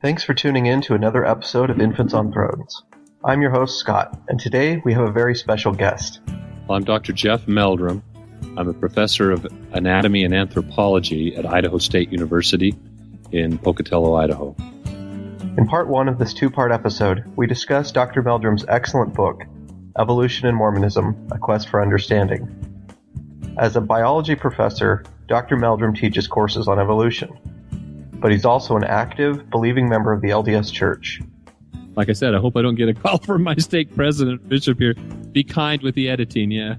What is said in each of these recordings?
Thanks for tuning in to another episode of Infants on Thrones. I'm your host, Scott, and today we have a very special guest. Well, I'm Dr. Jeff Meldrum. I'm a professor of anatomy and anthropology at Idaho State University in Pocatello, Idaho. In part one of this two-part episode, we discuss Dr. Meldrum's excellent book, Evolution in Mormonism, A Quest for Understanding. As a biology professor, Dr. Meldrum teaches courses on evolution, but he's also an active, believing member of the LDS Church. Like I said, I hope I don't get a call from my stake president, Bishop here. Be kind with the editing, yeah.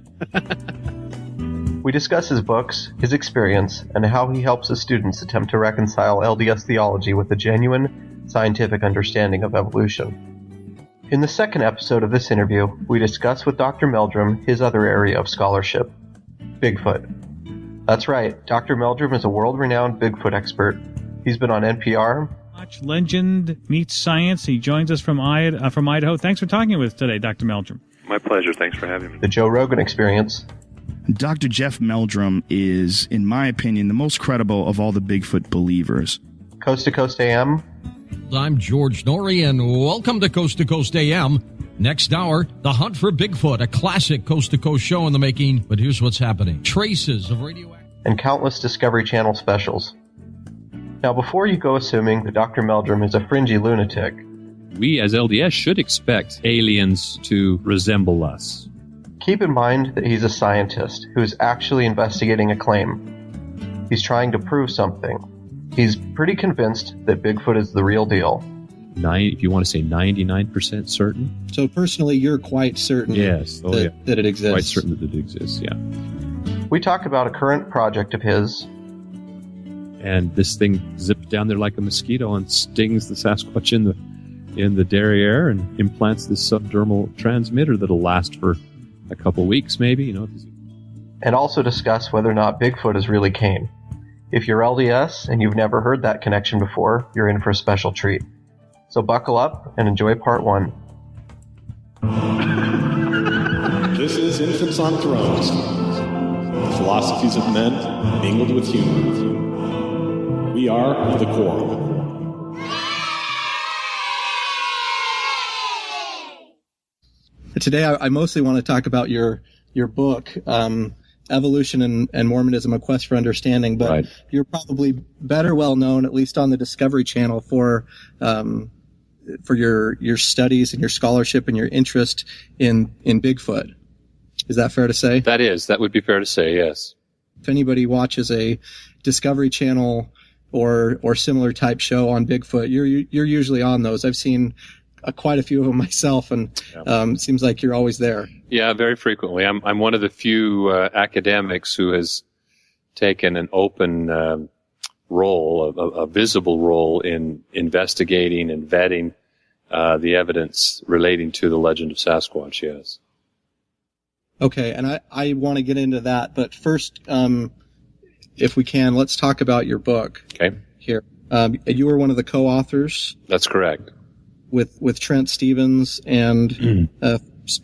We discuss his books, his experience, and how he helps his students attempt to reconcile LDS theology with a genuine, scientific understanding of evolution. In the second episode of this interview, we discuss with Dr. Meldrum his other area of scholarship, Bigfoot. That's right, Dr. Meldrum is a world-renowned Bigfoot expert. He's been on NPR. Watch Legend Meets Science. He joins us from Idaho. Thanks for talking with us today, Dr. Meldrum. My pleasure. Thanks for having me. The Joe Rogan Experience. Dr. Jeff Meldrum is, in my opinion, the most credible of all the Bigfoot believers. Coast to Coast AM. I'm George Norrie, and welcome to Coast AM. Next hour, The Hunt for Bigfoot, a classic Coast to Coast show in the making. But here's what's happening. Traces of radioactive... And countless Discovery Channel specials. Now, before you go assuming that Dr. Meldrum is a fringy lunatic, we as LDS should expect aliens to resemble us. Keep in mind that he's a scientist who is actually investigating a claim. He's trying to prove something. He's pretty convinced that Bigfoot is the real deal. If you want to say 99% certain. So personally, you're quite certain yes. that it exists. Quite certain that it exists, yeah. We talk about a current project of his. And this thing zips down there like a mosquito and stings the Sasquatch in the derriere and implants this subdermal transmitter that'll last for a couple weeks, maybe. And also discuss whether or not Bigfoot is really Cain. If you're LDS and you've never heard that connection before, you're in for a special treat. So buckle up and enjoy part one. This is Infants on Thrones. The philosophies of men mingled with humor. We are the Quorum. Today, I mostly want to talk about your book, Evolution and Mormonism: A Quest for Understanding. But right. You're probably better well known, at least on the Discovery Channel, for your studies and your scholarship and your interest in Bigfoot. Is that fair to say? That would be fair to say, yes. If anybody watches a Discovery Channel or similar type show on Bigfoot, you're usually on those. I've seen quite a few of them myself, and it seems like you're always there. Yeah, very frequently. I'm one of the few academics who has taken an open role, a visible role in investigating and vetting the evidence relating to the legend of Sasquatch, yes. Okay, and I want to get into that, but first, if we can, let's talk about your book. Okay. Here. You were one of the co-authors. That's correct. With Trent Stevens and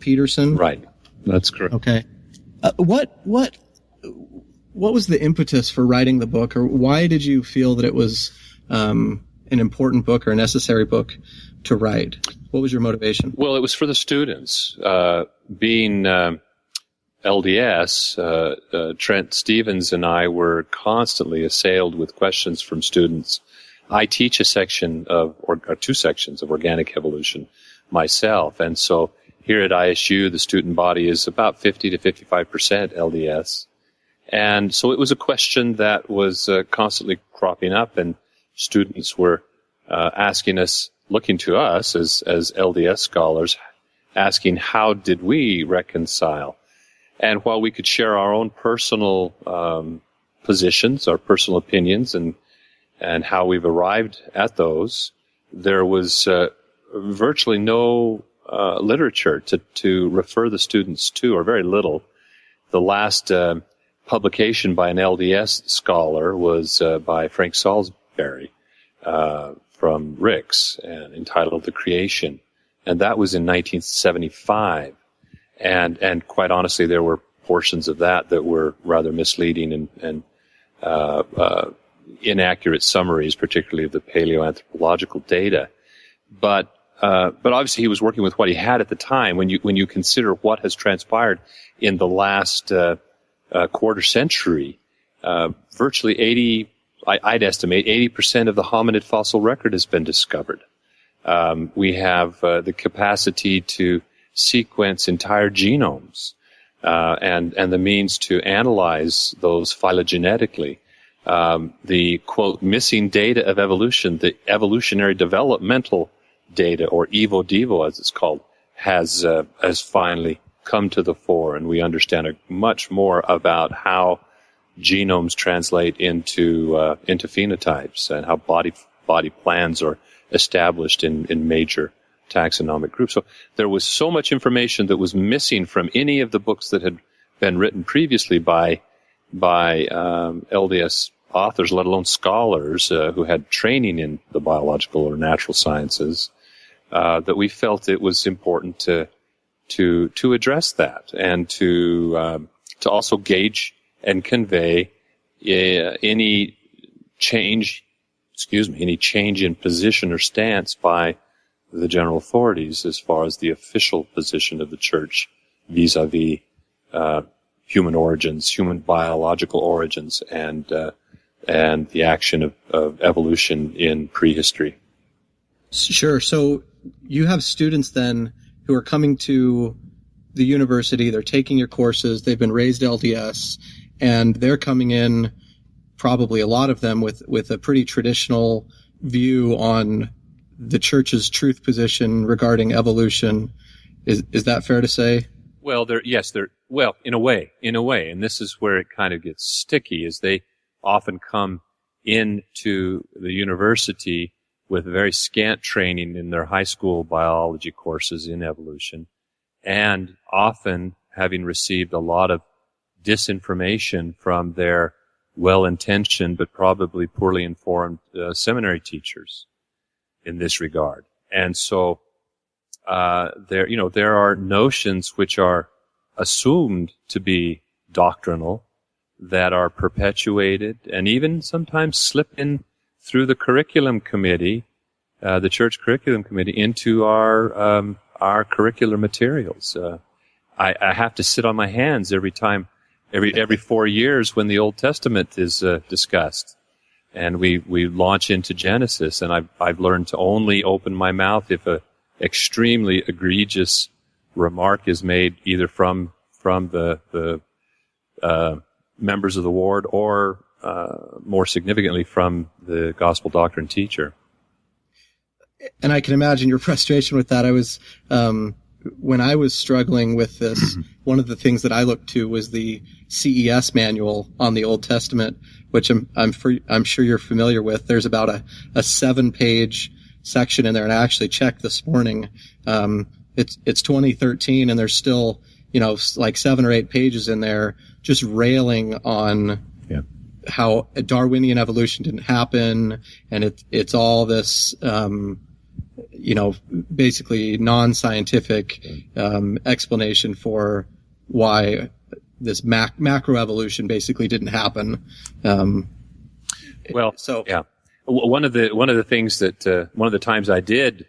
Peterson. Right. That's correct. Okay. What was the impetus for writing the book, or why did you feel that it was an important book or a necessary book to write? What was your motivation? Well, it was for the students. Being LDS, Trent Stevens and I were constantly assailed with questions from students. I teach a section or two sections of organic evolution myself, and so here at ISU, the student body is about 50 to 55% LDS, and so it was a question that was constantly cropping up, and students were asking us, looking to us as LDS scholars, asking how did we reconcile. And while we could share our own personal positions, our personal opinions, and how we've arrived at those, there was virtually no literature to refer the students to, or very little. The last publication by an LDS scholar was by Frank Salisbury from Rick's, and entitled The Creation. And that was in 1975. And quite honestly, there were portions of that were rather misleading and inaccurate summaries, particularly of the paleoanthropological data. But obviously he was working with what he had at the time. When you consider what has transpired in the last quarter century, virtually I'd estimate 80% of the hominid fossil record has been discovered. We have the capacity to sequence entire genomes, and the means to analyze those phylogenetically. The quote missing data of evolution, the evolutionary developmental data, or evo-devo as it's called, has finally come to the fore, and we understand much more about how genomes translate into phenotypes and how body plans are established in major taxonomic groups. So there was so much information that was missing from any of the books that had been written previously by LDS authors, let alone scholars who had training in the biological or natural sciences, that we felt it was important to address that and to also gauge and convey any change in position or stance by the general authorities as far as the official position of the church vis-a-vis human origins, human biological origins, and the action of evolution in prehistory. Sure. So you have students then who are coming to the university, they're taking your courses, they've been raised LDS, and they're coming in, probably a lot of them, with a pretty traditional view on the church's truth position regarding evolution. Is that fair to say? Well, in a way, and this is where it kind of gets sticky, is they often come into the university with very scant training in their high school biology courses in evolution, and often having received a lot of disinformation from their well-intentioned but probably poorly informed seminary teachers in this regard. And so there are notions which are assumed to be doctrinal that are perpetuated and even sometimes slip in through the curriculum committee, the church curriculum committee, into our curricular materials. I have to sit on my hands every 4 years when the Old Testament is discussed, and we launch into Genesis, and I've learned to only open my mouth if a extremely egregious remark is made, either from the members of the ward or more significantly from the gospel doctrine teacher. And I can imagine your frustration with that. I was when I was struggling with this, one of the things that I looked to was the CES manual on the Old Testament, which I'm sure you're familiar with. There's about a 7-page section in there, and I actually checked this morning. It's 2013, and there's still, like 7 or 8 pages in there just railing on how Darwinian evolution didn't happen, and it's all this basically non-scientific explanation for why this macroevolution basically didn't happen. One of the things that one of the times I did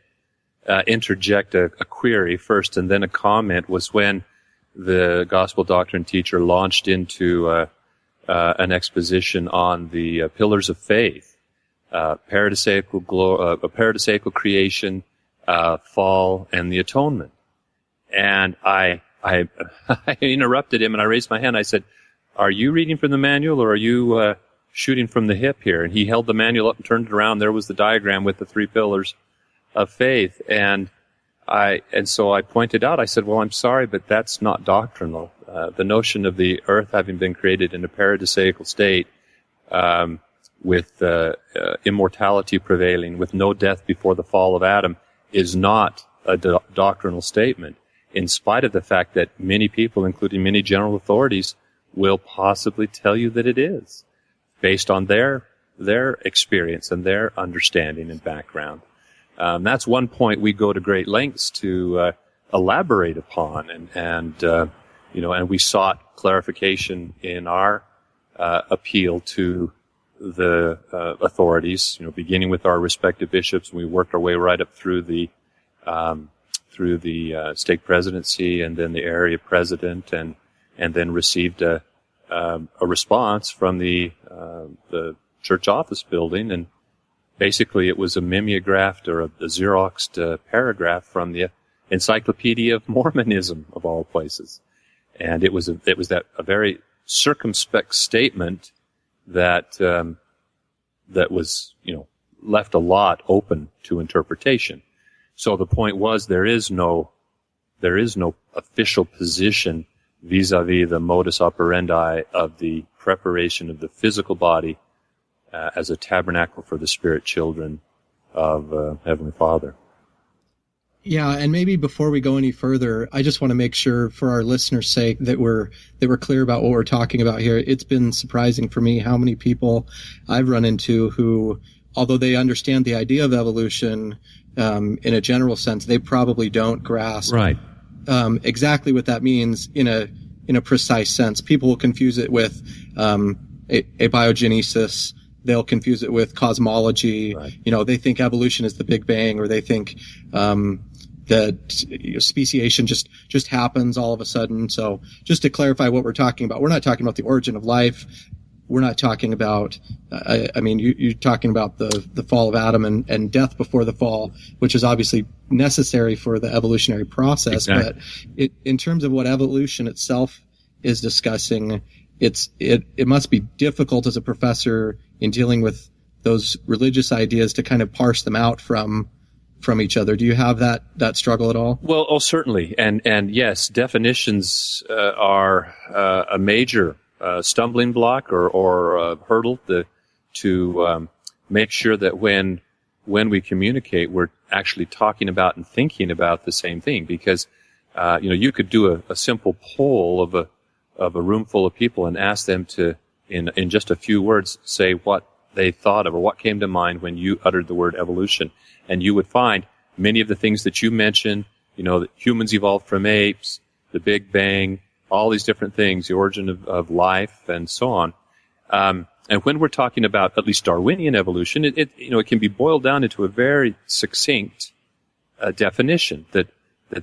interject a query first and then a comment was when the gospel doctrine teacher launched into an exposition on the pillars of faith. Paradisaical creation, fall, and the atonement. And I interrupted him and I raised my hand. I said, "Are you reading from the manual or are you shooting from the hip here?" And he held the manual up and turned it around. There was the diagram with the 3 pillars of faith. And so I pointed out, I said, "Well, I'm sorry, but that's not doctrinal. The notion of the earth having been created in a paradisaical state, with immortality prevailing, with no death before the fall of Adam, is not a doctrinal statement, in spite of the fact that many people, including many general authorities, will possibly tell you that it is, based on their experience and their understanding and background." That's one point we go to great lengths to elaborate upon, and we sought clarification in our appeal to authorities, beginning with our respective bishops. We worked our way right up through the stake presidency and then the area president, and then received a response from the church office building, and basically it was a mimeographed or a Xeroxed paragraph from the Encyclopedia of Mormonism, of all places. And it was a very circumspect statement that was, left a lot open to interpretation. So the point was there is no official position vis-a-vis the modus operandi of the preparation of the physical body as a tabernacle for the spirit children of Heavenly Father. Yeah, and maybe before we go any further, I just want to make sure, for our listeners' sake, that we're clear about what we're talking about here. It's been surprising for me how many people I've run into who, although they understand the idea of evolution in a general sense, they probably don't grasp exactly what that means in a precise sense. People will confuse it with abiogenesis. They'll confuse it with cosmology. Right. They think evolution is the Big Bang, or they think that speciation just happens all of a sudden. So just to clarify what we're talking about, we're not talking about the origin of life. We're not talking about, you're talking about the fall of Adam and death before the fall, which is obviously necessary for the evolutionary process. Exactly. But in terms of what evolution itself is discussing, it must be difficult as a professor in dealing with those religious ideas to kind of parse them out from each other. Do you have that struggle at all? Well, certainly. And yes, definitions are a major stumbling block or hurdle to make sure that when we communicate, we're actually talking about and thinking about the same thing. Because you could do a simple poll of a room full of people and ask them to, in just a few words, say what they thought of or what came to mind when you uttered the word evolution. And you would find many of the things that you mentioned, that humans evolved from apes, the Big Bang, all these different things, the origin of life, and so on. And when we're talking about at least Darwinian evolution, it can be boiled down into a very succinct definition that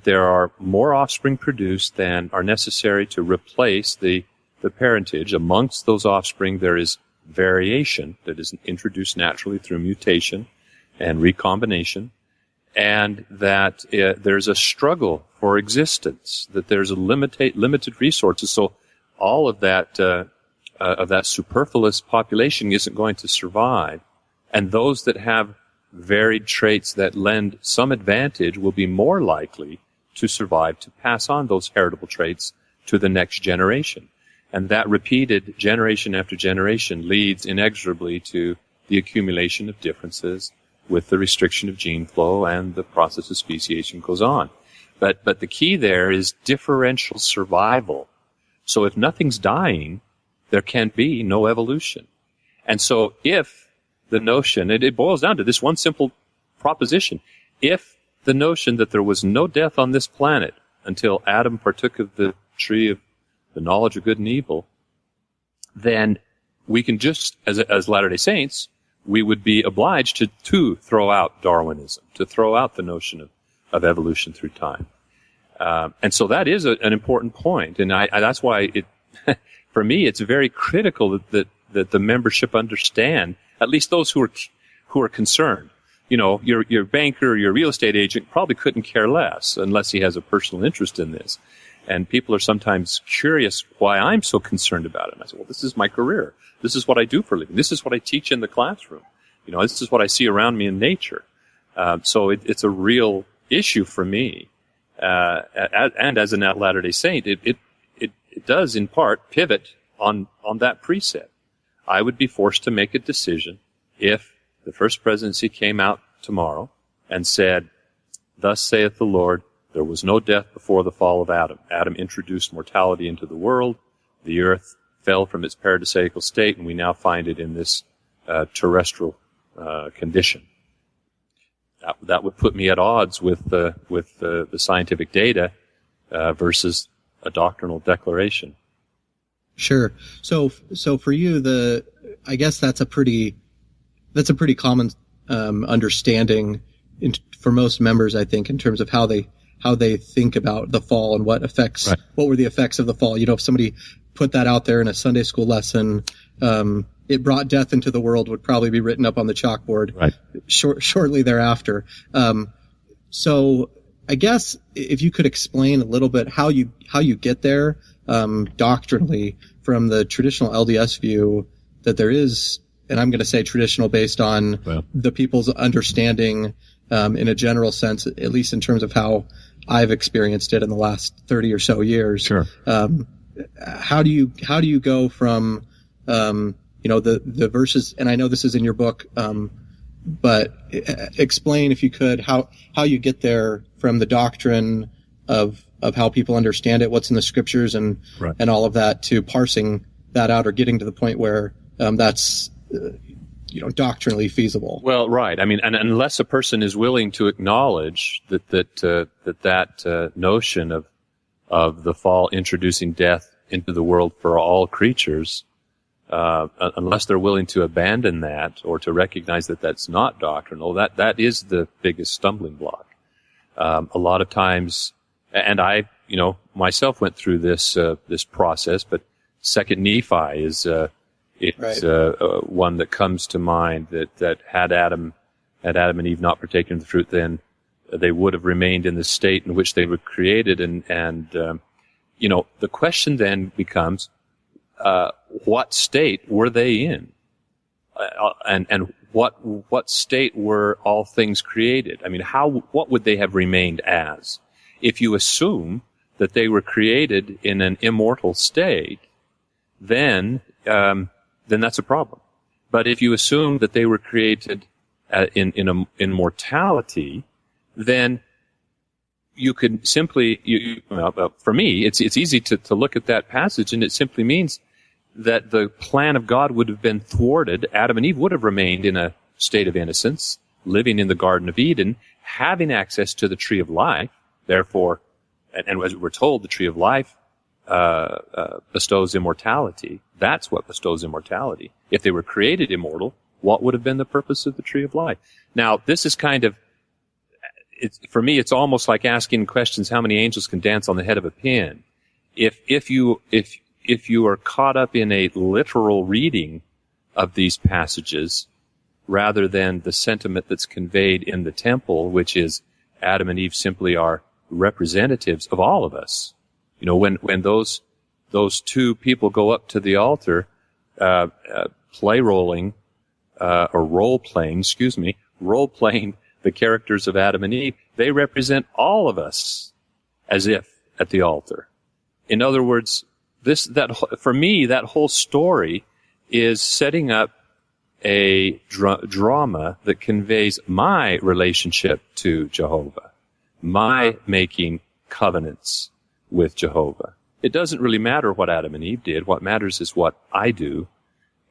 there are more offspring produced than are necessary to replace the parentage. Amongst those offspring, there is variation that is introduced naturally through mutation and recombination, and that there's a struggle for existence, that there's a limited resources. So all of that superfluous population isn't going to survive, and those that have varied traits that lend some advantage will be more likely to survive, to pass on those heritable traits to the next generation. And that repeated generation after generation leads inexorably to the accumulation of differences with the restriction of gene flow, and the process of speciation goes on. But the key there is differential survival. So if nothing's dying, there can be no evolution. And so if the notion, it boils down to this one simple proposition, if the notion that there was no death on this planet until Adam partook of the tree of the knowledge of good and evil, then we can just, as Latter-day Saints, we would be obliged to throw out Darwinism, to throw out the notion of evolution through time. And so that is an important point. And that's why for me, it's very critical that the membership understand, at least those who are concerned. Your banker, your real estate agent probably couldn't care less unless he has a personal interest in this. And people are sometimes curious why I'm so concerned about it. And I say, well, this is my career. This is what I do for a living. This is what I teach in the classroom. This is what I see around me in nature. So it's a real issue for me. And as a Latter-day Saint, it does in part pivot on that precept. I would be forced to make a decision if the first presidency came out tomorrow and said, "Thus saith the Lord, there was no death before the fall of Adam. Adam introduced mortality into the world. The earth fell from its paradisaical state, and we now find it in this terrestrial condition." That would put me at odds with the scientific data versus a doctrinal declaration. Sure. So for you, I guess that's a pretty common understanding for most members, I think, in terms of how they think about the fall and what were the effects of the fall. If somebody put that out there in a Sunday school lesson, it brought death into the world would probably be written up on the chalkboard shortly thereafter. So I guess if you could explain a little bit how you get there doctrinally from the traditional LDS view that there is, and I'm going to say traditional based on the people's understanding in a general sense, at least in terms of how I've experienced it in the last 30 or so years. Sure. How do you go from the verses, and I know this is in your book, but explain, if you could, how you get there from the doctrine of how people understand it, what's in the scriptures, and all of that, to parsing that out or getting to the point where that's doctrinally feasible. Well, right. I mean, and unless a person is willing to acknowledge that notion of the fall introducing death into the world for all creatures, unless they're willing to abandon that or to recognize that that's not doctrinal, that is the biggest stumbling block. A lot of times, and I, myself went through this process, but Second Nephi is one that comes to mind, that had Adam and Eve not partaken of the fruit, then they would have remained in the state in which they were created, and the question then becomes, what state were they in? And what state were all things created? I mean, what would they have remained as? If you assume that they were created in an immortal state, then that's a problem. But if you assume that they were created in mortality, then you could simply, for me, it's easy to look at that passage, and it simply means that the plan of God would have been thwarted. Adam and Eve would have remained in a state of innocence, living in the Garden of Eden, having access to the tree of life. Therefore, and as we're told, the tree of life bestows immortality. That's what bestows immortality. If they were created immortal, what would have been the purpose of the tree of life? Now, this is kind of, for me, it's almost like asking questions, how many angels can dance on the head of a pin? If you are caught up in a literal reading of these passages, rather than the sentiment that's conveyed in the temple, which is Adam and Eve simply are representatives of all of us. When those two people go up to the altar, role-playing the characters of Adam and Eve, they represent all of us as if at the altar. In other words, for me, that whole story is setting up a drama that conveys my relationship to Jehovah, my making covenants with Jehovah. It doesn't really matter what Adam and Eve did. What matters is what I do.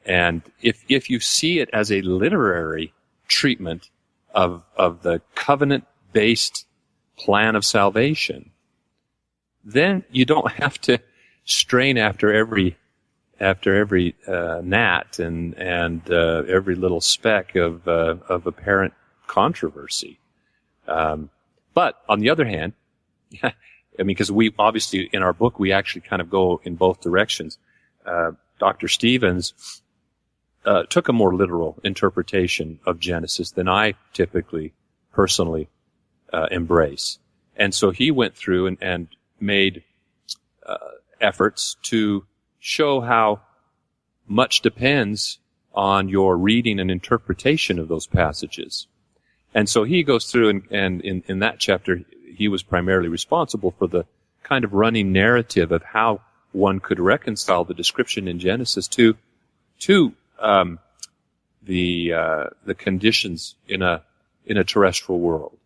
And if you see it as a literary treatment of the covenant-based plan of salvation, then you don't have to strain after every gnat and every little speck of apparent controversy. But on the other hand, I mean, because we obviously in our book we actually kind of go in both directions. Dr. Stevens took a more literal interpretation of Genesis than I typically personally embrace, and so he went through and made efforts to show how much depends on your reading and interpretation of those passages. And so he goes through and in that chapter, he was primarily responsible for the kind of running narrative of how one could reconcile the description in Genesis to the conditions in a terrestrial world,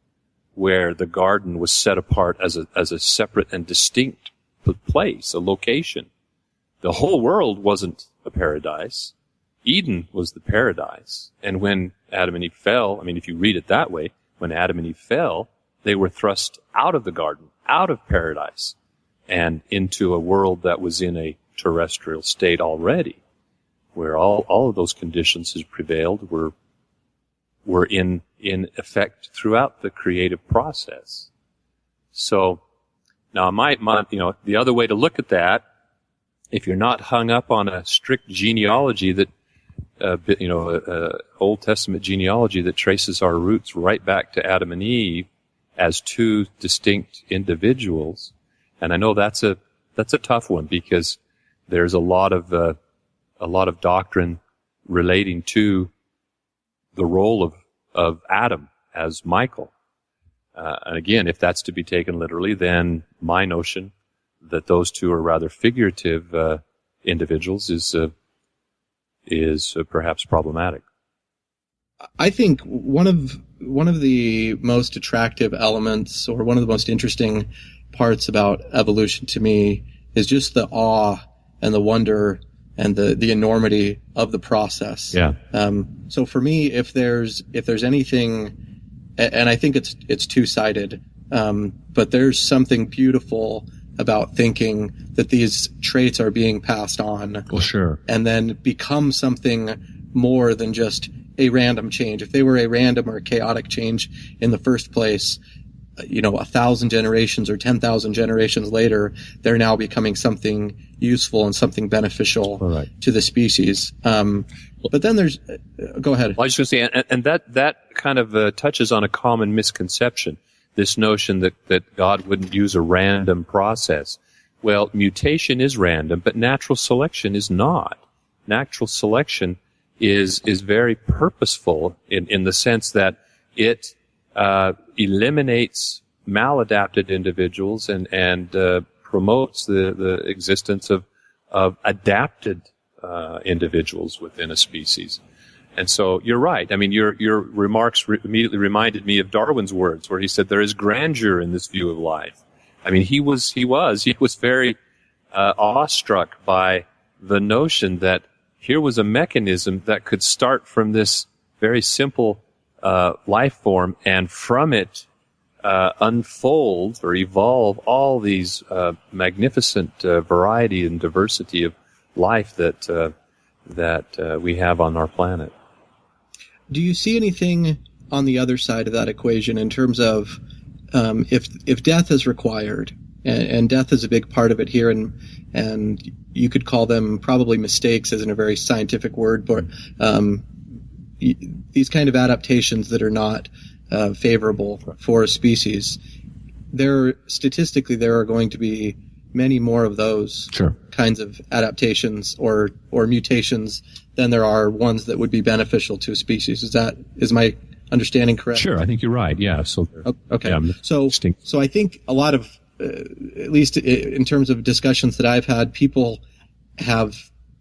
where the garden was set apart as a separate and distinct place, a location. The whole world wasn't a paradise. Eden was the paradise. And when Adam and Eve fell, I mean, if you read it that way, when Adam and Eve fell, they were thrust out of the garden, out of paradise, and into a world that was in a terrestrial state already. where all of those conditions has prevailed were in effect throughout the creative process. So now the other way to look at that, if you're not hung up on a strict genealogy that Old Testament genealogy that traces our roots right back to Adam and Eve as two distinct individuals, and I know that's a tough one because there's a lot of doctrine relating to the role of Adam as Michael. And again, if that's to be taken literally, then my notion that those two are rather figurative individuals is perhaps problematic. I think one of the most attractive elements, or one of the most interesting parts about evolution to me, is just the awe and the wonder and the enormity of the process. Yeah. So for me, if there's anything, and I think it's two-sided, but there's something beautiful about thinking that these traits are being passed on. Well, sure. And then become something more than just a random change. If they were a random or chaotic change in the first place, 1,000 generations or 10,000 generations later, they're now becoming something useful and something beneficial to the species. But then there's, go ahead. Well, I was just going to say, and that kind of touches on a common misconception. This notion that God wouldn't use a random process. Well, mutation is random, but natural selection is not. Natural selection is very purposeful in the sense that it eliminates maladapted individuals and promotes the existence of adapted individuals within a species. And so you're right. I mean, your remarks immediately reminded me of Darwin's words, where he said there is grandeur in this view of life. I mean, he was very awestruck by the notion that here was a mechanism that could start from this very simple life form, and from it unfold or evolve all these magnificent variety and diversity of life that we have on our planet. Do you see anything on the other side of that equation in terms of if death is required, and death is a big part of it here, and you could call them probably mistakes, isn't a very scientific word, but these kind of adaptations that are not favorable for a species, statistically there are going to be many more of those kinds of adaptations or mutations than there are ones that would be beneficial to a species. Is my understanding correct? Sure, I think you're right. Yeah. So okay. Yeah, so I think a lot of, at least in terms of discussions that I've had, people have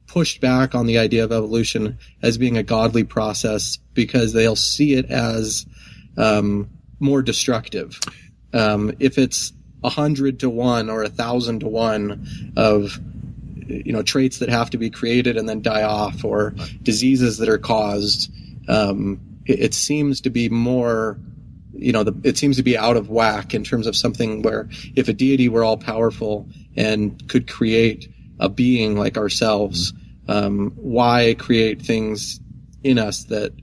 pushed back on the idea of evolution as being a godly process because they'll see it as more destructive. If it's 100 to 1 or 1,000 to 1 of traits that have to be created and then die off, or diseases that are caused, it seems to be more, it seems to be out of whack in terms of something where if a deity were all powerful and could create a being like ourselves, why create things in us that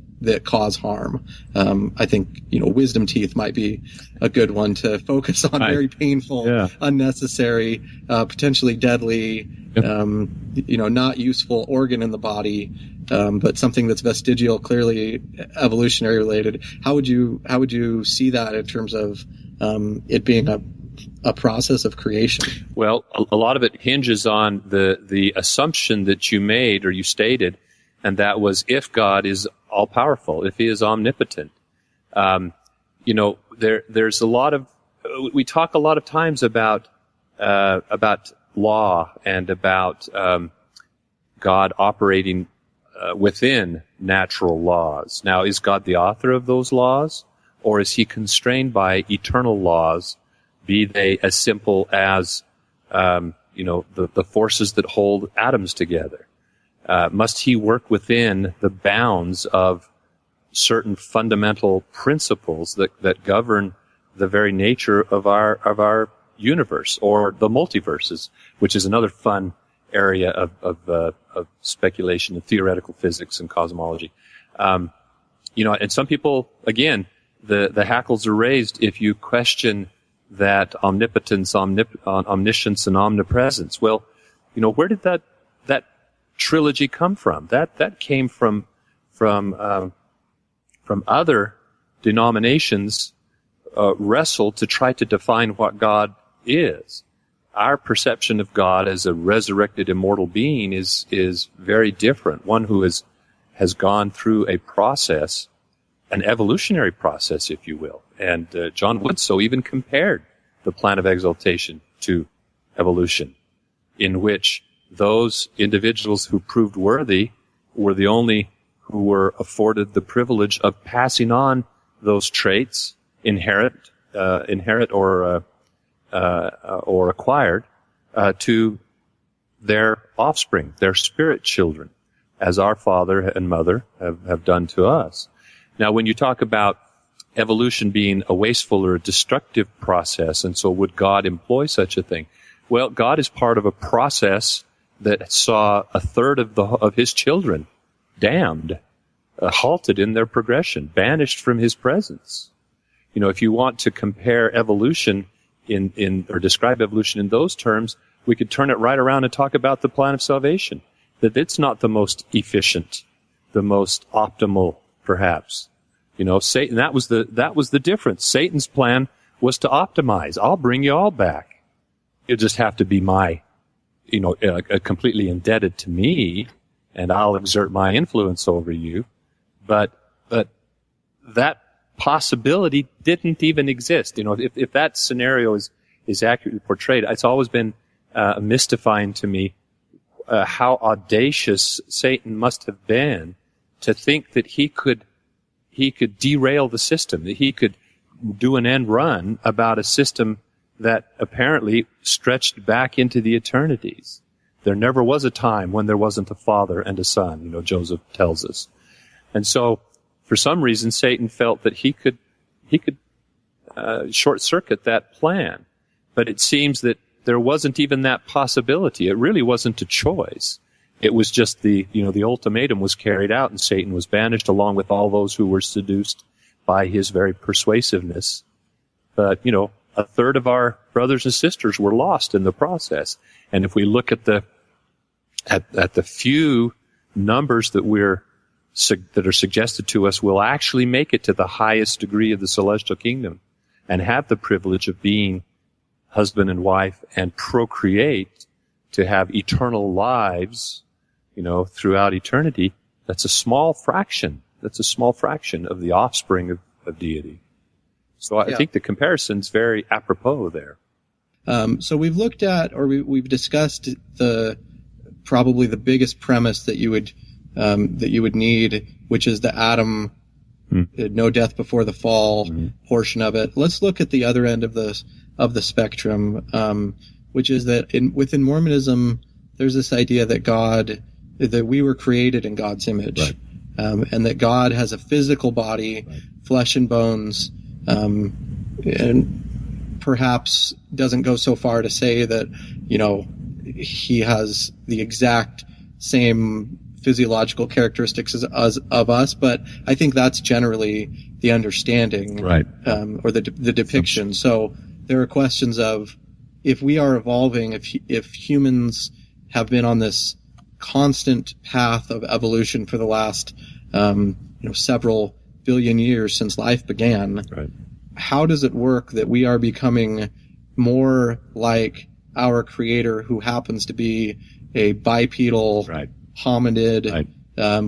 cause harm? I think, wisdom teeth might be a good one to focus on. Very painful, unnecessary, potentially deadly, not useful organ in the body, but something that's vestigial, clearly evolutionary related. How would you see that in terms of it being a process of creation? Well, a lot of it hinges on the assumption that you made or you stated, and that was if God is all-powerful, if he is omnipotent. There's a lot of, we talk a lot of times about law and about God operating within natural laws. Now, is God the author of those laws, or is he constrained by eternal laws, be they as simple as the forces that hold atoms together? Must he work within the bounds of certain fundamental principles that govern the very nature of our universe, or the multiverses, which is another fun area of speculation and theoretical physics and cosmology. And some people, again, the hackles are raised if you question that omnipotence, omniscience, and omnipresence. Well, where did that trilogy come from? That came from other denominations wrestled to try to define what God is. Our perception of God as a resurrected immortal being is very different. One who has gone through a process, an evolutionary process, if you will. And John Woodsoe even compared the plan of exaltation to evolution, in which those individuals who proved worthy were the only who were afforded the privilege of passing on those traits, inherit or acquired, to their offspring, their spirit children, as our father and mother have done to us. Now, when you talk about evolution being a wasteful or a destructive process, and so would God employ such a thing? Well, God is part of a process that saw a third of his children damned, halted in their progression, banished from his presence. If you want to compare evolution or describe evolution in those terms, we could turn it right around and talk about the plan of salvation. That it's not the most efficient, the most optimal, perhaps. Satan, that was the difference. Satan's plan was to optimize. I'll bring you all back. You'll just have to be completely indebted to me, and I'll exert my influence over you. But that possibility didn't even exist. If that scenario is accurately portrayed, it's always been mystifying to me how audacious Satan must have been to think that he could derail the system, that he could do an end run about a system that apparently stretched back into the eternities. There never was a time when there wasn't a father and a son, Joseph tells us. And so, for some reason, Satan felt that he could short circuit that plan. But it seems that there wasn't even that possibility. It really wasn't a choice. It was just the ultimatum was carried out, and Satan was banished along with all those who were seduced by his very persuasiveness. But, a third of our brothers and sisters were lost in the process. And if we look at the few numbers that are suggested to us, will actually make it to the highest degree of the celestial kingdom and have the privilege of being husband and wife and procreate to have eternal lives, throughout eternity, that's a small fraction. That's a small fraction of the offspring of deity. So I think the comparison's very apropos there. So we've looked at, or we've discussed probably the biggest premise that you would need, which is the Adam, no death before the fall portion of it. Let's look at the other end of the spectrum, which is that within Mormonism, there's this idea that that we were created in God's image, right. And that God has a physical body, right. Flesh and bones, and perhaps doesn't go so far to say that, he has the exact same physiological characteristics as of us, but I think that's generally the understanding, right? Or the depiction. So there are questions of, if we are evolving, if humans have been on this constant path of evolution for the last several billion years since life began, right. How does it work that we are becoming more like our creator, who happens to be a bipedal, right. Hominid, right.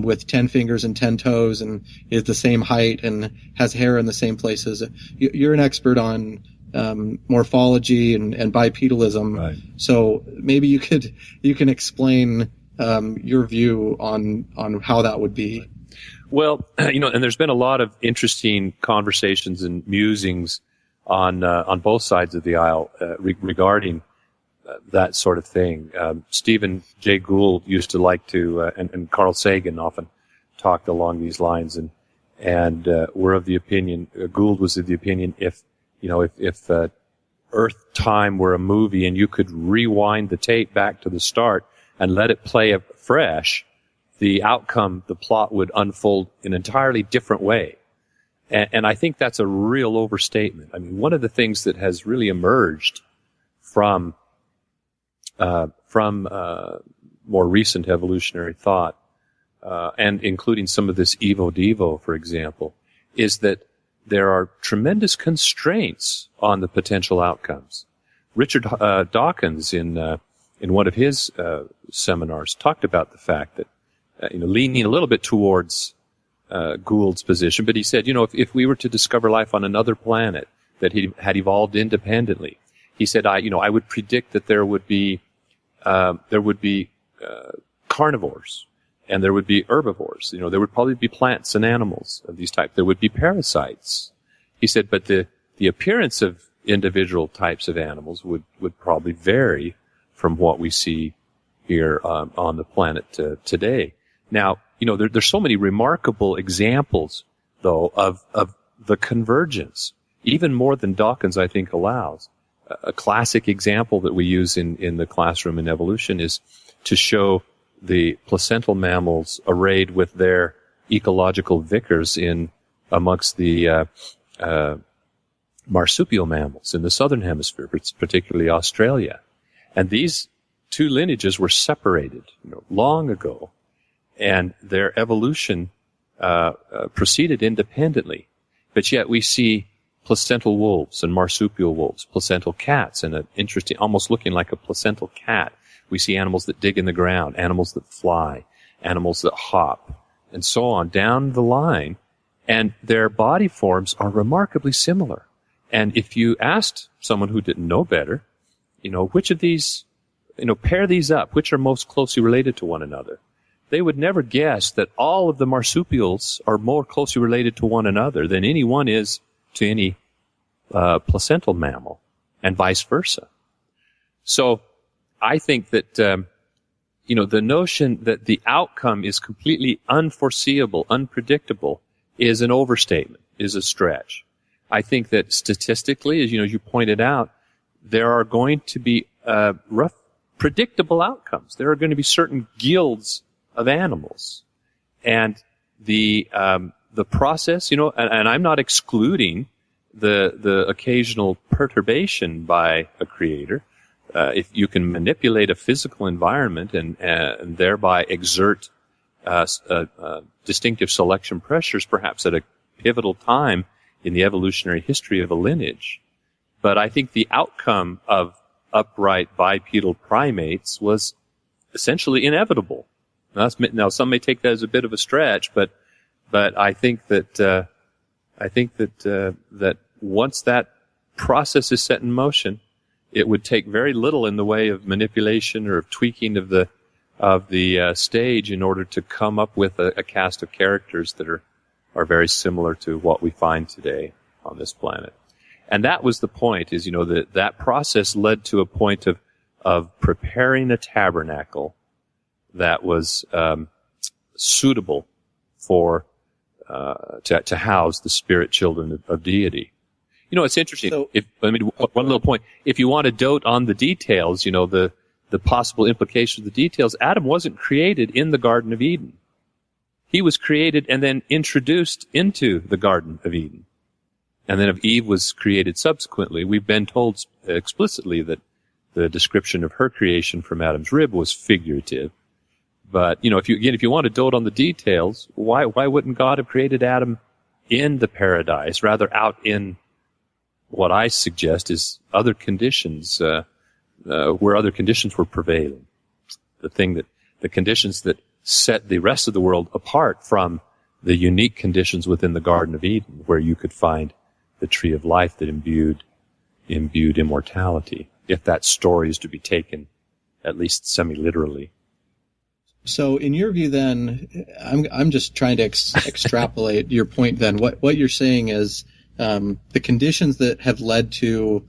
With 10 fingers and 10 toes, and is the same height and has hair in the same places? You're an expert on morphology and bipedalism, right. So maybe you can explain your view on how that would be. Well, and there's been a lot of interesting conversations and musings on both sides of the aisle regarding that sort of thing. Stephen Jay Gould used to like to, and Carl Sagan often talked along these lines, and were of the opinion. Gould was of the opinion, if Earth time were a movie and you could rewind the tape back to the start, and let it play afresh, the outcome, the plot would unfold in an entirely different way. And I think that's a real overstatement. I mean, one of the things that has really emerged from more recent evolutionary thought, and including some of this Evo Devo, for example, is that there are tremendous constraints on the potential outcomes. Richard Dawkins, in one of his seminars, talked about the fact that, leaning a little bit towards Gould's position, but he said, if we were to discover life on another planet that had evolved independently, he said, I would predict that there would be carnivores, and there would be herbivores. There would probably be plants and animals of these types. There would be parasites. He said, but the appearance of individual types of animals would probably vary from what we see here on the planet today. Now, there's so many remarkable examples, though, of the convergence, even more than Dawkins, I think, allows. A classic example that we use in the classroom in evolution is to show the placental mammals arrayed with their ecological vicars amongst the marsupial mammals in the southern hemisphere, particularly Australia. And these two lineages were separated long ago, and their evolution proceeded independently. But yet we see placental wolves and marsupial wolves, placental cats, and an interesting, almost looking like a placental cat. We see animals that dig in the ground, animals that fly, animals that hop, and so on down the line. And their body forms are remarkably similar. And if you asked someone who didn't know better, which of these, pair these up, which are most closely related to one another, they would never guess that all of the marsupials are more closely related to one another than any one is to any placental mammal, and vice versa. So I think that, the notion that the outcome is completely unforeseeable, unpredictable, is an overstatement, is a stretch. I think that statistically, as you pointed out, there are going to be rough, predictable outcomes. There are going to be certain guilds of animals, and the process, and I'm not excluding the occasional perturbation by a creator. If you can manipulate a physical environment and thereby exert distinctive selection pressures, perhaps at a pivotal time in the evolutionary history of a lineage. But I think the outcome of upright bipedal primates was essentially inevitable. Now, some may take that as a bit of a stretch, but I think that once that process is set in motion, it would take very little in the way of manipulation or of tweaking of the stage in order to come up with a cast of characters that are very similar to what we find today on this planet. And that was the point, is, that process led to a point of preparing a tabernacle that was suitable for to house the spirit children of deity. It's interesting. So, one little point. If you want to dote on the details, the possible implications of the details, Adam wasn't created in the Garden of Eden. He was created and then introduced into the Garden of Eden. And then Eve was created subsequently. We've been told explicitly that the description of her creation from Adam's rib was figurative. But, if you want to dote on the details, why wouldn't God have created Adam in the paradise, rather out in what I suggest is other conditions, where other conditions were prevailing? The conditions that set the rest of the world apart from the unique conditions within the Garden of Eden, where you could find the tree of life that imbued immortality, if that story is to be taken at least semi-literally. So in your view then, I'm just trying to extrapolate your point then. What you're saying is the conditions that have led to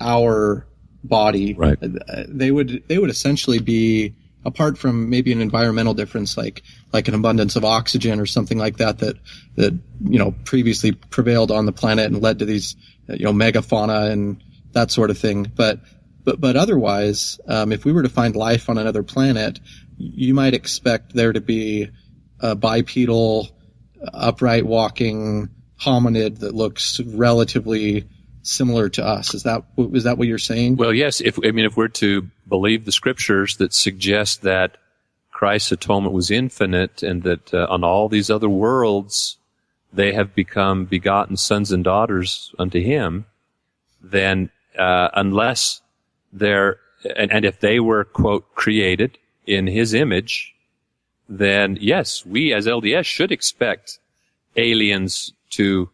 our body, right, they would essentially be, apart from maybe an environmental difference like an abundance of oxygen or something like that previously prevailed on the planet and led to these megafauna and that sort of thing. But But otherwise, if we were to find life on another planet, you might expect there to be a bipedal, upright walking hominid that looks relatively similar to us. Is that what you're saying? Well, yes. If we're to believe the scriptures that suggest that Christ's atonement was infinite and that on all these other worlds they have become begotten sons and daughters unto him, then unless they're, and if they were, quote, created in his image, then yes, we as LDS should expect aliens to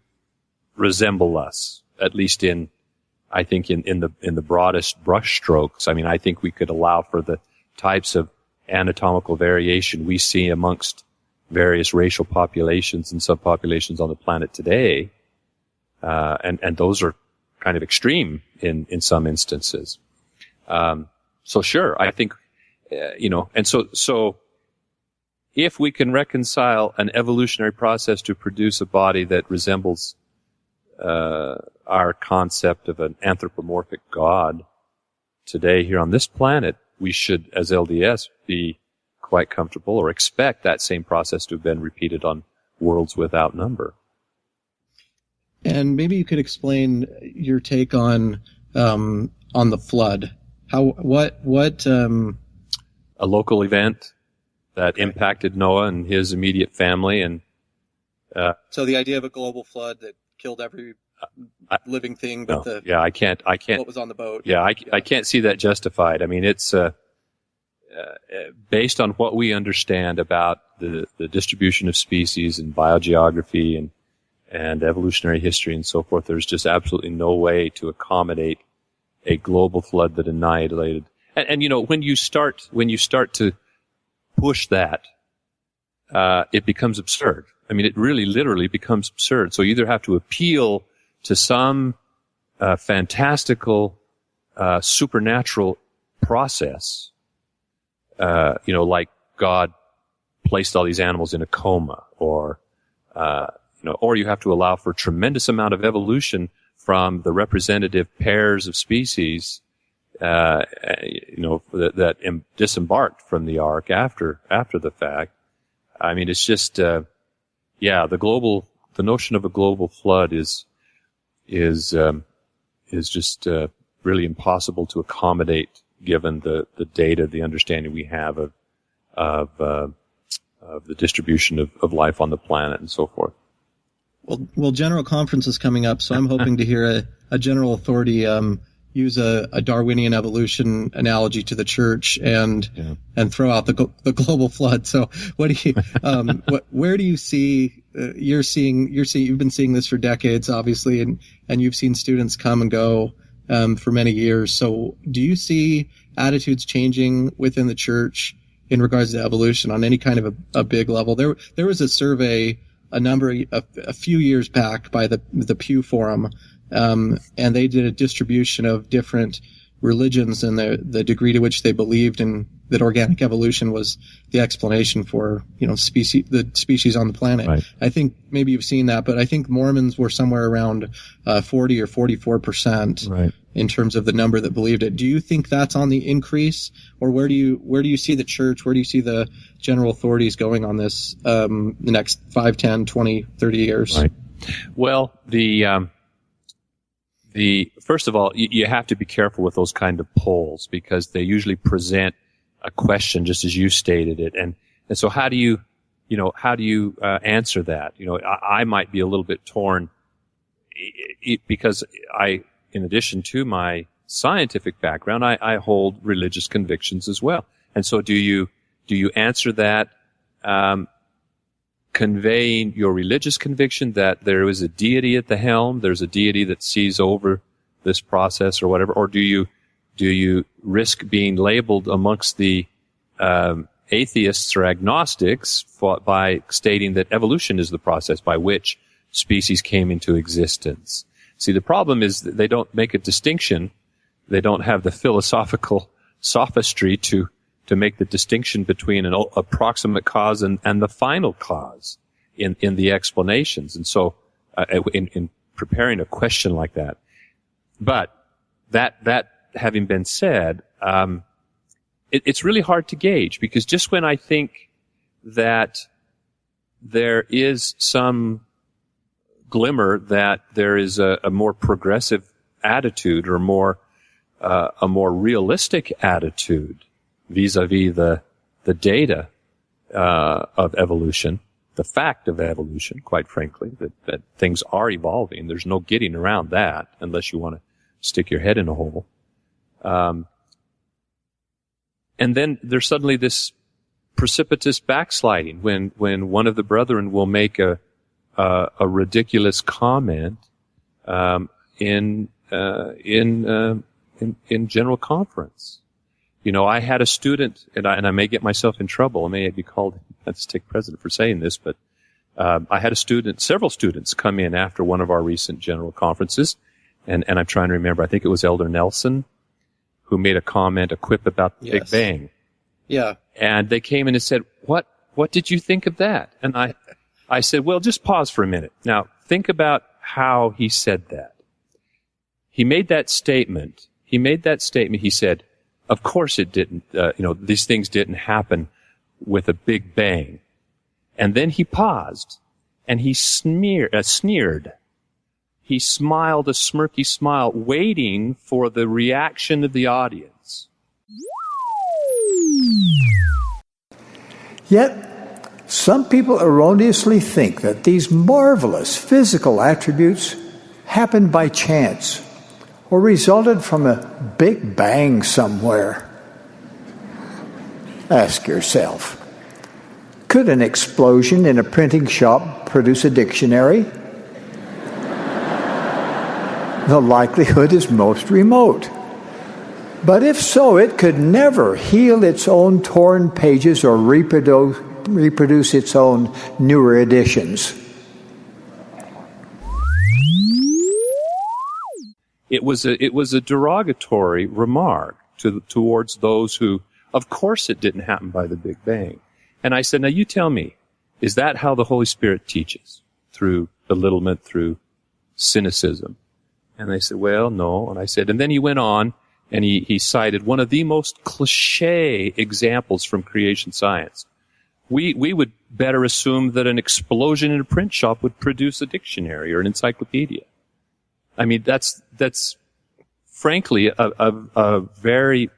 resemble us, at least in the broadest brushstrokes. I mean, I think we could allow for the types of anatomical variation we see amongst various racial populations and subpopulations on the planet today. And those are kind of extreme in some instances. So sure, I think, and so if we can reconcile an evolutionary process to produce a body that resembles our concept of an anthropomorphic God today here on this planet, we should, as LDS, be quite comfortable or expect that same process to have been repeated on worlds without number. And maybe you could explain your take on the flood. A local event that impacted Noah and his immediate family, and so the idea of a global flood that killed every living thing, but I can't. What was on the boat? Yeah, I can't see that justified. I mean, it's based on what we understand about the distribution of species and biogeography and evolutionary history and so forth. There's just absolutely no way to accommodate a global flood that annihilated. And when you start to push that, it becomes absurd. I mean, it really literally becomes absurd. So you either have to appeal to some fantastical supernatural process, like God placed all these animals in a coma, or you have to allow for a tremendous amount of evolution from the representative pairs of species, that disembarked from the ark after the fact. I mean, it's just, the notion of a global flood is just really impossible to accommodate given the data, the understanding we have of the distribution of life on the planet and so forth. Well, General Conference is coming up, so I'm hoping to hear a general authority use a Darwinian evolution analogy to the church and throw out the global flood. So, what do you where do you see you've been seeing this for decades, obviously, and you've seen students come and go for many years. So, do you see attitudes changing within the church in regards to evolution on any kind of a big level? There was a survey a few years back by the Pew Forum, and they did a distribution of different religions and the degree to which they believed in that organic evolution was the explanation for the species on the planet. Right. I think maybe you've seen that, but I think Mormons were somewhere around 40 or 44%. Right. In terms of the number that believed it. Do you think that's on the increase, or where do you see the church, where do you see the general authorities going on this the next 5, 10, 20, 30 years? Right. Well, the first of all, you have to be careful with those kind of polls because they usually present a question just as you stated it, and so how do you answer that? I might be a little bit torn because in addition to my scientific background, I hold religious convictions as well. And so do you answer that, conveying your religious conviction that there is a deity at the helm, there's a deity that sees over this process or whatever, or do you risk being labeled amongst the, atheists or agnostics by stating that evolution is the process by which species came into existence? See, the problem is that they don't make a distinction. They don't have the philosophical sophistry to make the distinction between an approximate cause and the final cause in the explanations. And so, in preparing a question like that, but that having been said, it's really hard to gauge, because just when I think that there is some glimmer that there is a more progressive attitude, or a more realistic attitude vis-a-vis the data of evolution, the fact of evolution, quite frankly, that things are evolving. There's no getting around that unless you want to stick your head in a hole. And then there's suddenly this precipitous backsliding when one of the brethren will make a ridiculous comment in general conference. You know, I had a student, and I may get myself in trouble. I may be called a stake president for saying this, but I had several students come in after one of our recent general conferences, and I'm trying to remember. I think it was Elder Nelson who made a quip about the Big Bang. Yeah. And they came in and said, "What did you think of that?" And I said, "Well, just pause for a minute. Now, think about how he said that. He made that statement. He said, of course it didn't, these things didn't happen with a big bang." And then he paused, and he sneered. He smiled a smirky smile, waiting for the reaction of the audience. Yet, some people erroneously think that these marvelous physical attributes happened by chance or resulted from a big bang somewhere. Ask yourself, could an explosion in a printing shop produce a dictionary? The likelihood is most remote. But if so, it could never heal its own torn pages or reproduce its own newer editions. It was a derogatory remark towards those who, of course it didn't happen by the Big Bang. And I said, now you tell me, is that how the Holy Spirit teaches? Through belittlement, through cynicism? And they said, well, no. And I said, and then he went on and he cited one of the most cliche examples from creation science. We would better assume that an explosion in a print shop would produce a dictionary or an encyclopedia. I mean, that's frankly a very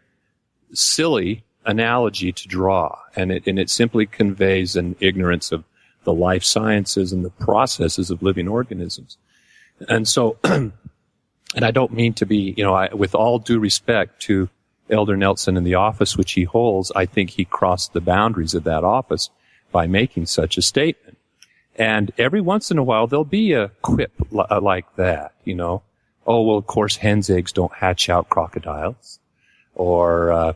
silly analogy to draw, and it simply conveys an ignorance of the life sciences and the processes of living organisms. And so, and I don't mean to be, with all due respect to Elder Nelson and the office which he holds, I think he crossed the boundaries of that office by making such a statement. And every once in a while, there'll be a quip like that, Oh, well, of course, hen's eggs don't hatch out crocodiles. Or,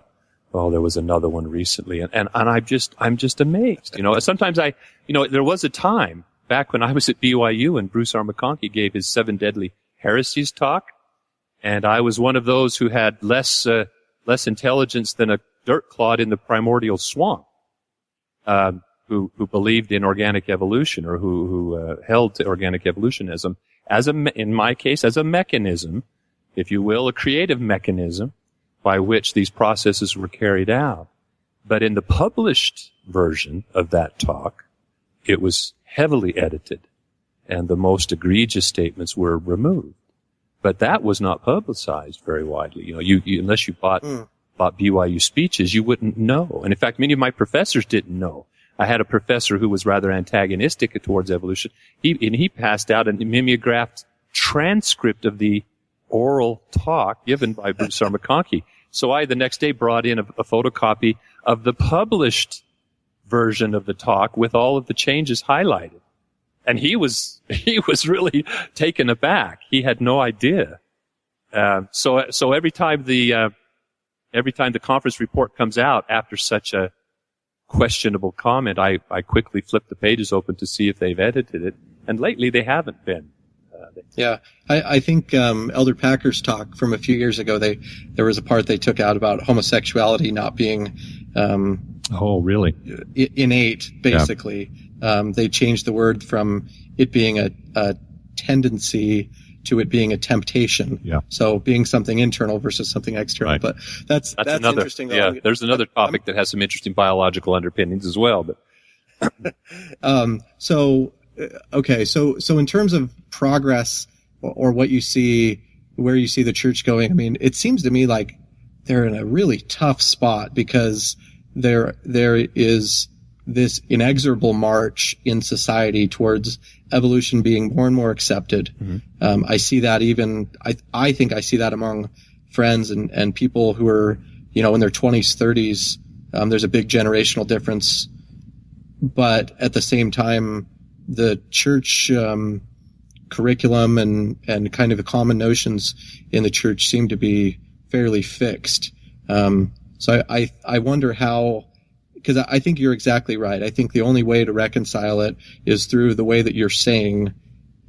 there was another one recently. And I'm just amazed. Sometimes there was a time back when I was at BYU and Bruce R. McConkie gave his 7 Deadly Heresies talk. And I was one of those who had less intelligence than a dirt clod in the primordial swamp. Who believed in organic evolution, or who held to organic evolutionism in my case, as a mechanism, if you will, a creative mechanism by which these processes were carried out. But in the published version of that talk, it was heavily edited, and the most egregious statements were removed. But that was not publicized very widely. You unless you bought BYU speeches, you wouldn't know. And in fact, many of my professors didn't know. I had a professor who was rather antagonistic towards evolution. He passed out a mimeographed transcript of the oral talk given by Bruce R. McConkie. So I, the next day, brought in a photocopy of the published version of the talk with all of the changes highlighted. And he was really taken aback. He had no idea. So every time the conference report comes out after such a questionable comment, I quickly flip the pages open to see if they've edited it, and lately they haven't been. Yeah, I think Elder Packer's talk from a few years ago, there was a part they took out about homosexuality not being really innate, basically. Yeah. They changed the word from it being a tendency to it being a temptation. Yeah. So being something internal versus something external. Right. But that's another interesting. Though. Yeah, there's another topic that has some interesting biological underpinnings as well. But So in terms of progress or what you see, where you see the church going, I mean, it seems to me like they're in a really tough spot because there is this inexorable march in society towards evolution being more and more accepted. Mm-hmm. I see that I think I see that among friends and people who are, in their 20s, 30s. There's a big generational difference. But at the same time, the church curriculum and kind of the common notions in the church seem to be fairly fixed. So I wonder how, because I think you're exactly right. I think the only way to reconcile it is through the way that you're saying,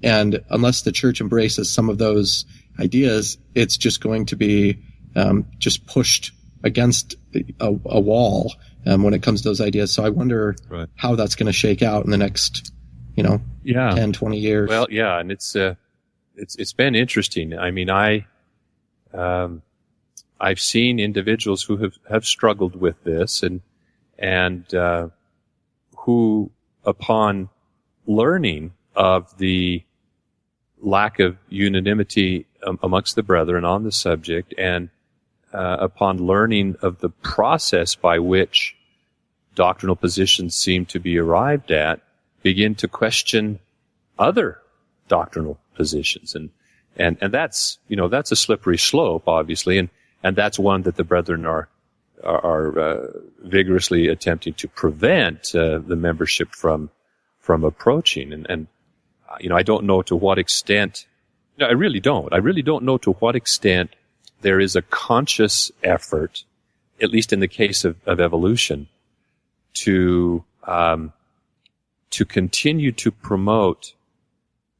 and unless the church embraces some of those ideas, it's just going to be just pushed against a wall when it comes to those ideas. So I wonder how that's going to shake out in the next, 10, 20 years. Well, yeah, and it's been interesting. I mean, I've seen individuals who have struggled with this and who, upon learning of the lack of unanimity amongst the brethren on the subject, and upon learning of the process by which doctrinal positions seem to be arrived at, begin to question other doctrinal positions. And that's, that's a slippery slope, obviously, and that's one that the brethren are vigorously attempting to prevent the membership from approaching. And I don't know to what extent, I really don't know to what extent there is a conscious effort, at least in the case of evolution, to continue to promote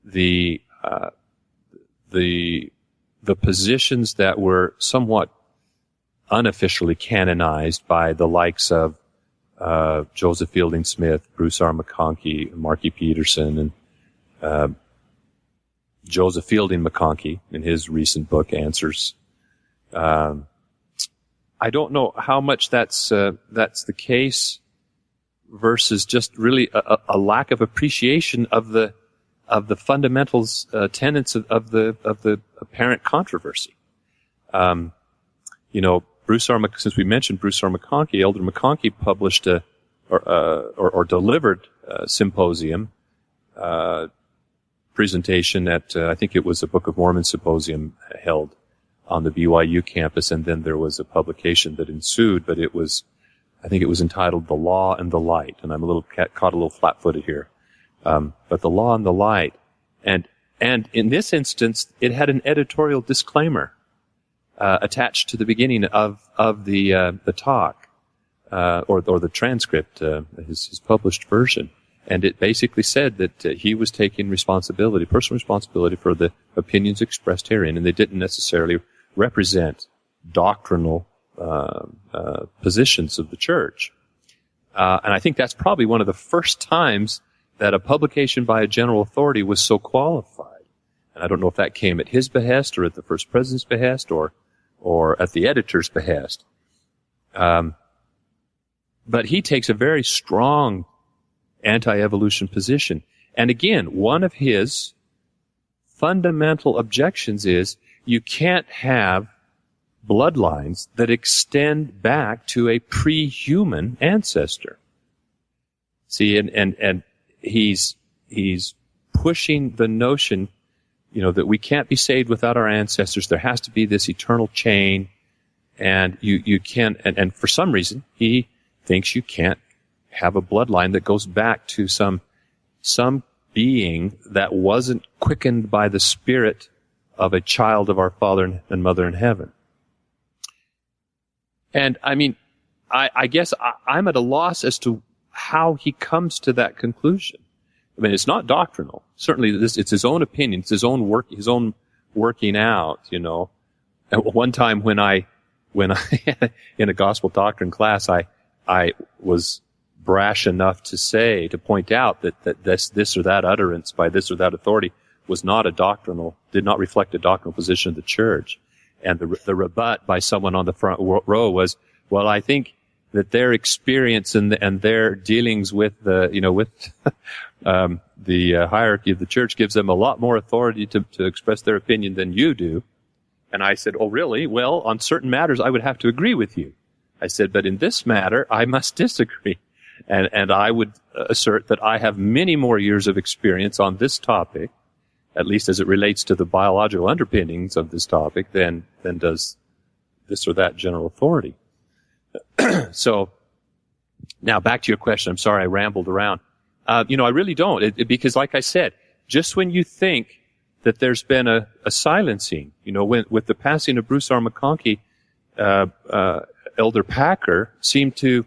the positions that were somewhat unofficially canonized by the likes of Joseph Fielding Smith, Bruce R. McConkie, Marky Peterson, and Joseph Fielding McConkie in his recent book Answers. I don't know how much that's the case versus just really a lack of appreciation of the fundamentals, tenets of the apparent controversy. Since we mentioned Bruce R. McConkie, Elder McConkie published or delivered a symposium, presentation at, I think it was a Book of Mormon symposium held on the BYU campus, and then there was a publication that ensued, but I think it was entitled The Law and the Light, and I'm caught a little flat-footed here. But The Law and the Light. And in this instance, it had an editorial disclaimer attached to the beginning of the talk, or the transcript, his published version. And it basically said that he was taking personal responsibility for the opinions expressed herein, and they didn't necessarily represent doctrinal positions of the church. And I think that's probably one of the first times that a publication by a general authority was so qualified. And I don't know if that came at his behest or at the First President's behest or at the editor's behest. But he takes a very strong anti-evolution position. And again, one of his fundamental objections is you can't have bloodlines that extend back to a pre-human ancestor. See, and he's pushing the notion, that we can't be saved without our ancestors. There has to be this eternal chain, and you can't, and for some reason, he thinks you can't have a bloodline that goes back to some being that wasn't quickened by the spirit of a child of our Father and Mother in heaven. And I mean, I guess I'm at a loss as to how he comes to that conclusion. I mean, it's not doctrinal. Certainly, it's his own opinion. It's his own working out. At one time, when I in a gospel doctrine class, I was brash enough to point out that this or that utterance by this or that authority was not did not reflect a doctrinal position of the church. And the rebut by someone on the front row was, well, I think that their experience and their dealings with the hierarchy of the church gives them a lot more authority to express their opinion than you do. And I said, oh, really? Well, on certain matters, I would have to agree with you. I said, but in this matter, I must disagree. And I would assert that I have many more years of experience on this topic, at least as it relates to the biological underpinnings of this topic, than does this or that general authority. So, now back to your question. I'm sorry I rambled around. I really don't. Because like I said, just when you think that there's been a silencing, with the passing of Bruce R. McConkie, Elder Packer seemed to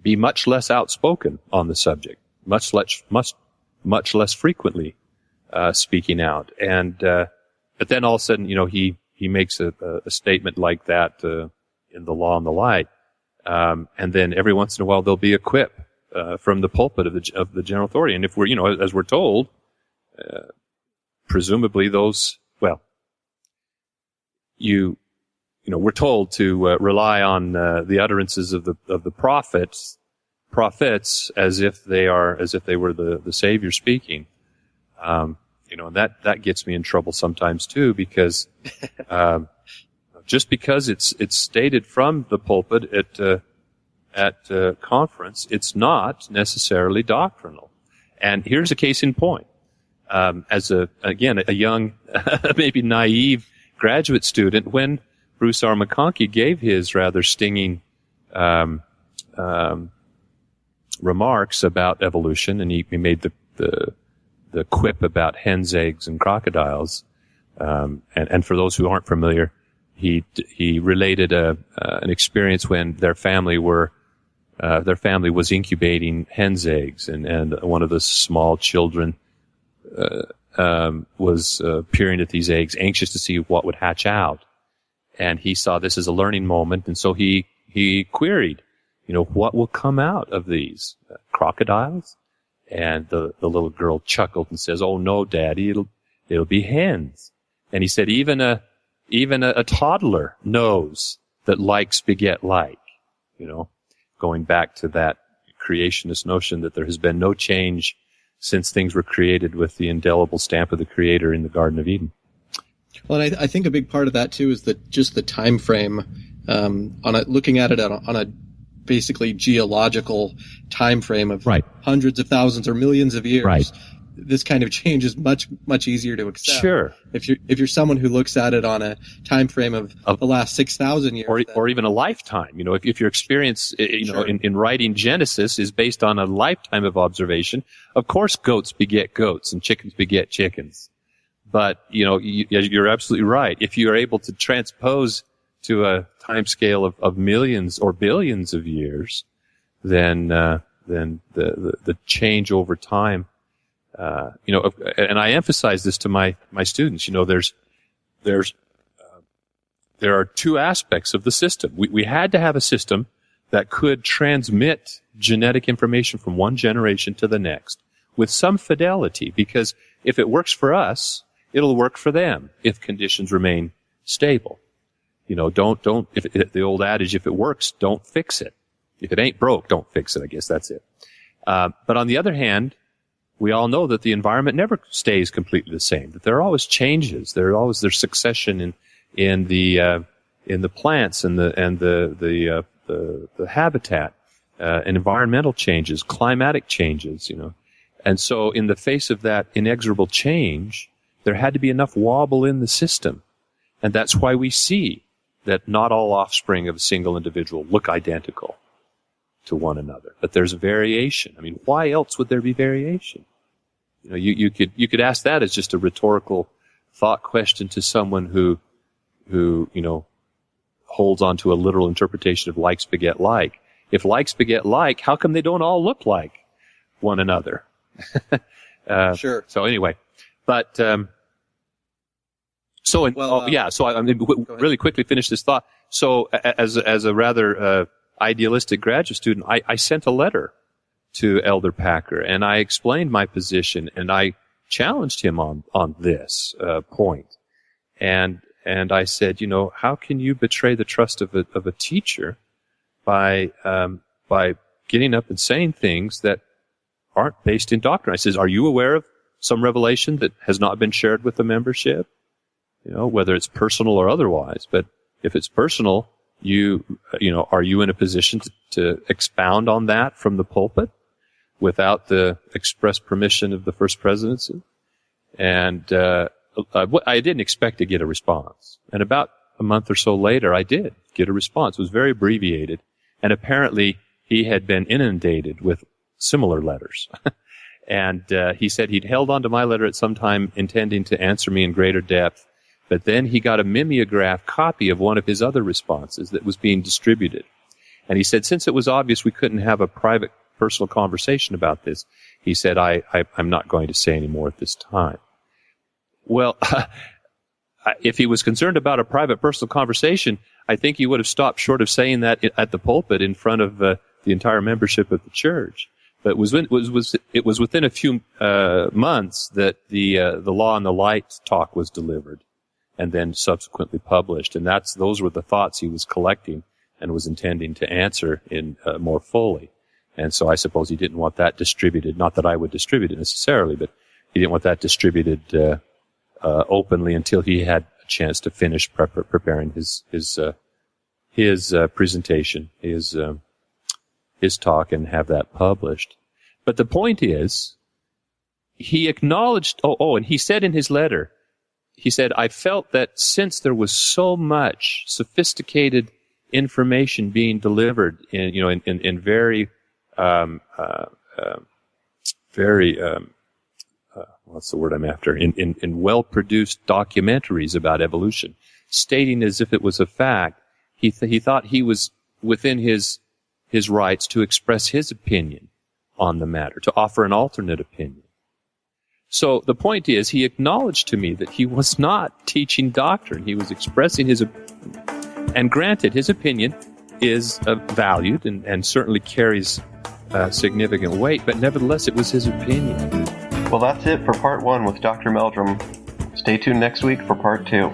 be much less outspoken on the subject, much less frequently speaking out. And but then all of a sudden, he makes a statement like that in the Law and the Light, and then every once in a while there'll be a quip from the pulpit of the general authority. And if we're, as we're told, presumably those, well, we're told to rely on the utterances of the prophets as if they were the Savior speaking. And that gets me in trouble sometimes too, because just because it's stated from the pulpit at conference, it's not necessarily doctrinal. And here's a case in point. As a young, maybe naive graduate student, when Bruce R. McConkie gave his rather stinging remarks about evolution, and he made the quip about hen's eggs and crocodiles. And for those who aren't familiar, he related an experience when their family was incubating hen's eggs, and one of the small children was peering at these eggs, anxious to see what would hatch out. And he saw this as a learning moment, and so he queried, what will come out of these crocodiles? And the little girl chuckled and says, "Oh no, Daddy, it'll be hens." And he said, even a toddler knows that likes beget like. Going back to that creationist notion that there has been no change since things were created with the indelible stamp of the Creator in the Garden of Eden. Well, and I think a big part of that too is just the time frame. Looking at it on a basically geological time frame of hundreds of thousands or millions of years. Right. This kind of change is much, much easier to accept. Sure. If you're someone who looks at it on a time frame of the last 6,000 years, or even a lifetime, if your experience, Sure. in writing Genesis is based on a lifetime of observation, of course goats beget goats and chickens beget chickens. But you're absolutely right. If you are able to transpose to a time scale of millions or billions of years, then the change over time. And I emphasize this to my students. There are two aspects of the system. We had to have a system that could transmit genetic information from one generation to the next with some fidelity, because if it works for us, it'll work for them if conditions remain stable. If the old adage, if it works, don't fix it. If it ain't broke, don't fix it. I guess that's it. But on the other hand, we all know that the environment never stays completely the same, that there are always changes. There's succession in the plants and the habitat, and environmental changes, climatic changes, And so in the face of that inexorable change, there had to be enough wobble in the system. And that's why we see that not all offspring of a single individual look identical to one another, but there's variation. I mean, why else would there be variation? You could ask that as just a rhetorical thought question to someone who holds on to a literal interpretation of likes beget like. If likes beget like, how come they don't all look like one another? Sure. So anyway, but so I really quickly finish this thought. So as a rather idealistic graduate student, I sent a letter to Elder Packer, and I explained my position, and I challenged him on this point. And I said, how can you betray the trust of a teacher by getting up and saying things that aren't based in doctrine? I says, are you aware of some revelation that has not been shared with the membership? Whether it's personal or otherwise. But if it's personal, are you in a position to expound on that from the pulpit without the express permission of the First Presidency? And I didn't expect to get a response. And about a month or so later, I did get a response. It was very abbreviated. And apparently, he had been inundated with similar letters. And he said he'd held on to my letter at some time, intending to answer me in greater depth. But then he got a mimeograph copy of one of his other responses that was being distributed. And he said, since it was obvious we couldn't have a private, personal conversation about this, he said, I'm not going to say any more at this time. Well, if he was concerned about a private, personal conversation, I think he would have stopped short of saying that at the pulpit in front of the entire membership of the church. But it was within a few months that the Law and the Light talk was delivered and then subsequently published. And those were the thoughts he was collecting and was intending to answer in more fully. And so I suppose he didn't want that distributed. Not that I would distribute it necessarily, but he didn't want that distributed openly until he had a chance to finish preparing his presentation, his talk, and have that published. But the point is, he acknowledged, and he said in his letter, he said, I felt that since there was so much sophisticated information being delivered in very, what's the word I'm after? In well-produced documentaries about evolution, stating as if it was a fact, he thought he was within his rights to express his opinion on the matter, to offer an alternate opinion. So the point is, he acknowledged to me that he was not teaching doctrine. He was expressing his opinion. And granted, his opinion is valued and certainly carries significant weight, but nevertheless, it was his opinion. Well, that's it for part 1 with Dr. Meldrum. Stay tuned next week for part 2.